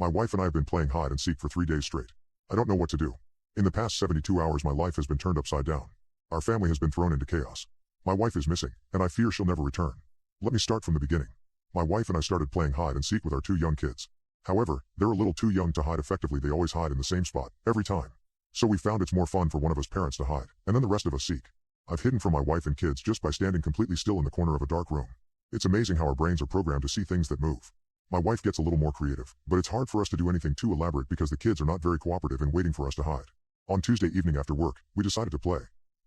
My wife and I have been playing hide and seek for 3 days straight. I don't know what to do. In the past 72 hours my life has been turned upside down. Our family has been thrown into chaos. My wife is missing, and I fear she'll never return. Let me start from the beginning. My wife and I started playing hide and seek with our 2 young kids. However, they're a little too young to hide effectively. They always hide in the same spot, every time. So we found it's more fun for one of us parents to hide, and then the rest of us seek. I've hidden from my wife and kids just by standing completely still in the corner of a dark room. It's amazing how our brains are programmed to see things that move. My wife gets a little more creative, but it's hard for us to do anything too elaborate because the kids are not very cooperative in waiting for us to hide. On Tuesday evening after work, we decided to play.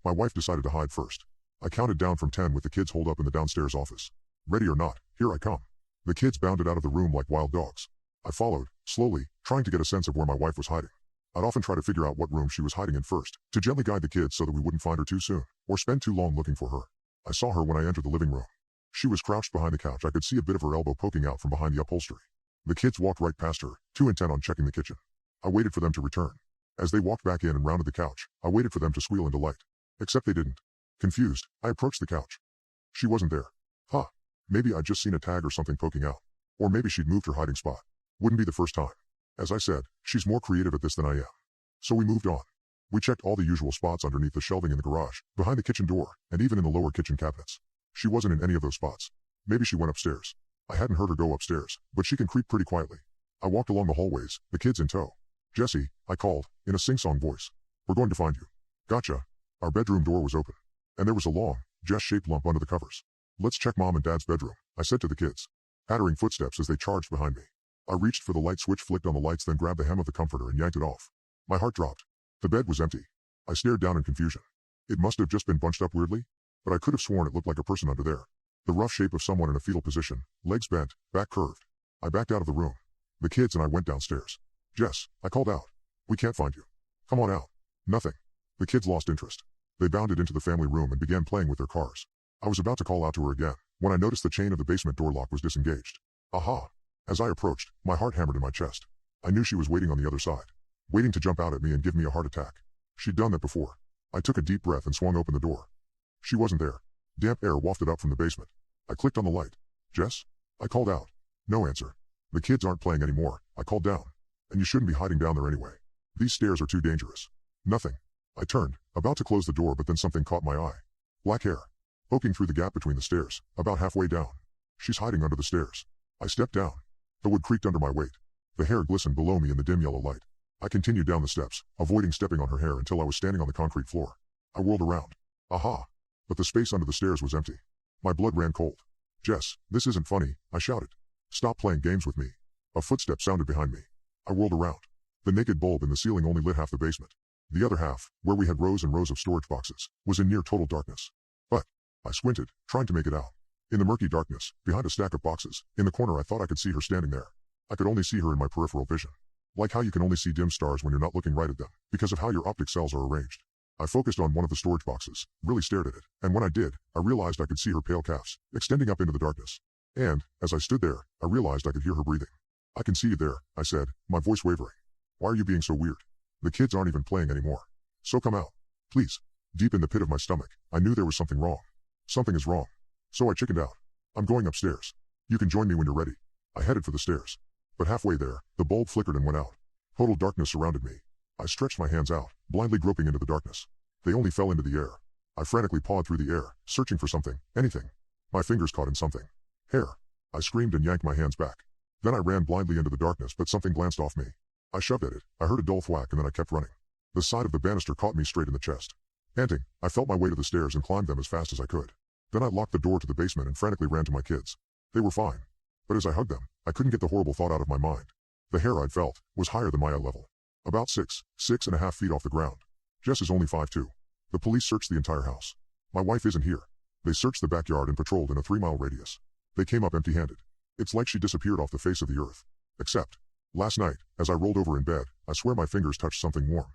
My wife decided to hide first. I counted down from 10 with the kids holed up in the downstairs office. Ready or not, here I come. The kids bounded out of the room like wild dogs. I followed, slowly, trying to get a sense of where my wife was hiding. I'd often try to figure out what room she was hiding in first, to gently guide the kids so that we wouldn't find her too soon, or spend too long looking for her. I saw her when I entered the living room. She was crouched behind the couch. I could see a bit of her elbow poking out from behind the upholstery. The kids walked right past her, too intent on checking the kitchen. I waited for them to return. As they walked back in and rounded the couch, I waited for them to squeal in delight. Except they didn't. Confused, I approached the couch. She wasn't there. Huh. Maybe I'd just seen a tag or something poking out. Or maybe she'd moved her hiding spot. Wouldn't be the first time. As I said, she's more creative at this than I am. So we moved on. We checked all the usual spots underneath the shelving in the garage, behind the kitchen door, and even in the lower kitchen cabinets. She wasn't in any of those spots. Maybe she went upstairs. I hadn't heard her go upstairs, but she can creep pretty quietly. I walked along the hallways, the kids in tow. Jesse, I called, in a sing-song voice. We're going to find you. Gotcha. Our bedroom door was open. And there was a long, just-shaped lump under the covers. Let's check Mom and Dad's bedroom, I said to the kids. Pattering footsteps as they charged behind me. I reached for the light switch, flicked on the lights, then grabbed the hem of the comforter and yanked it off. My heart dropped. The bed was empty. I stared down in confusion. It must have just been bunched up weirdly, but I could have sworn it looked like a person under there. The rough shape of someone in a fetal position, legs bent, back curved. I backed out of the room. The kids and I went downstairs. Jess, I called out. We can't find you. Come on out. Nothing. The kids lost interest. They bounded into the family room and began playing with their cars. I was about to call out to her again, when I noticed the chain of the basement door lock was disengaged. Aha! As I approached, my heart hammered in my chest. I knew she was waiting on the other side. Waiting to jump out at me and give me a heart attack. She'd done that before. I took a deep breath and swung open the door. She wasn't there. Damp air wafted up from the basement. I clicked on the light. Jess? I called out. No answer. The kids aren't playing anymore, I called down. And you shouldn't be hiding down there anyway. These stairs are too dangerous. Nothing. I turned, about to close the door, but then something caught my eye. Black hair. Poking through the gap between the stairs, about halfway down. She's hiding under the stairs. I stepped down. The wood creaked under my weight. The hair glistened below me in the dim yellow light. I continued down the steps, avoiding stepping on her hair until I was standing on the concrete floor. I whirled around. Aha! But the space under the stairs was empty. My blood ran cold. Jess, this isn't funny, I shouted. Stop playing games with me. A footstep sounded behind me. I whirled around. The naked bulb in the ceiling only lit half the basement. The other half, where we had rows and rows of storage boxes, was in near total darkness. But I squinted, trying to make it out. In the murky darkness, behind a stack of boxes, in the corner I thought I could see her standing there. I could only see her in my peripheral vision. Like how you can only see dim stars when you're not looking right at them, because of how your optic cells are arranged. I focused on one of the storage boxes, really stared at it, and when I did, I realized I could see her pale calves, extending up into the darkness. And, as I stood there, I realized I could hear her breathing. I can see you there, I said, my voice wavering. Why are you being so weird? The kids aren't even playing anymore. So come out. Please. Deep in the pit of my stomach, I knew there was something wrong. Something is wrong. So I chickened out. I'm going upstairs. You can join me when you're ready. I headed for the stairs. But halfway there, the bulb flickered and went out. Total darkness surrounded me. I stretched my hands out, blindly groping into the darkness. They only fell into the air. I frantically pawed through the air, searching for something, anything. My fingers caught in something. Hair. I screamed and yanked my hands back. Then I ran blindly into the darkness, but something glanced off me. I shoved at it. I heard a dull thwack and then I kept running. The side of the banister caught me straight in the chest. Panting, I felt my way to the stairs and climbed them as fast as I could. Then I locked the door to the basement and frantically ran to my kids. They were fine. But as I hugged them, I couldn't get the horrible thought out of my mind. The hair I'd felt was higher than my eye level. About 6.5 feet off the ground. Jess is only 5'2". The police searched the entire house. My wife isn't here. They searched the backyard and patrolled in a 3-mile radius. They came up empty-handed. It's like she disappeared off the face of the earth. Except, last night, as I rolled over in bed, I swear my fingers touched something warm.